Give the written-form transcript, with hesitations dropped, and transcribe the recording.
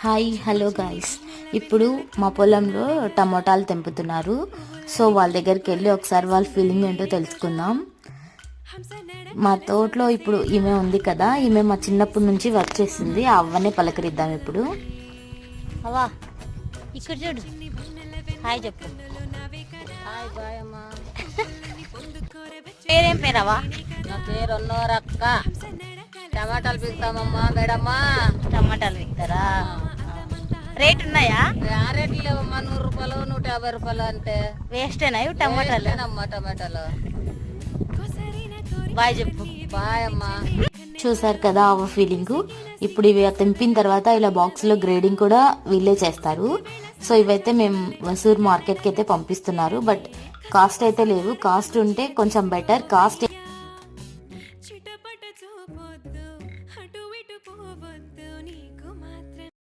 Hi hello guys, ఇప్పుడు మా పొలంలో టమోటాలు తెంపుతున్నారు. సో వాళ్ళ దగ్గరికి వెళ్ళి ఒకసారి వాళ్ళ ఫీలింగ్ ఏంటో తెలుసుకుందాం. మా తోటలో ఇప్పుడు ఈమె ఉంది కదా, ఈమె మా చిన్నప్పటి నుంచి వర్క్ చేసింది. ఆ అవ్వనే పలకరిద్దాం ఇప్పుడు. అవ్వా ఇక్కడ చూడు, హాయ్ చెప్పు. హాయ్ బాయ్ అమ్మా. పేరేం పేరవా? నా పేరు అన్నోరక్క. టమాటాలు పీకుతామమ్మా మేడమ్మా. టమాటాలు విక్తారా? రేట్ ఉన్నాయా? ఆ రేట్లు లేవమ్మా, 100 రూపాయలు 150 రూపాయలు అంటే వేస్టేనా ఇవి టమాటాలు? అమ్మా టమాటాలు. బాయ్ చెప్పు. బాయ్ అమ్మా. చూసారు కదా అవ్వ ఫీలింగ్. ఇప్పుడు ఇవి తెంపిన తర్వాత ఇలా బాక్స్లో గ్రేడింగ్ కూడా వీళ్ళే చేస్తారు. సో ఇవైతే మేము వసూర్ మార్కెట్కి అయితే పంపిస్తున్నారు. బట్ కాస్ట్ అయితే లేవు. కాస్ట్ ఉంటే కొంచెం బెటర్. కాస్ట్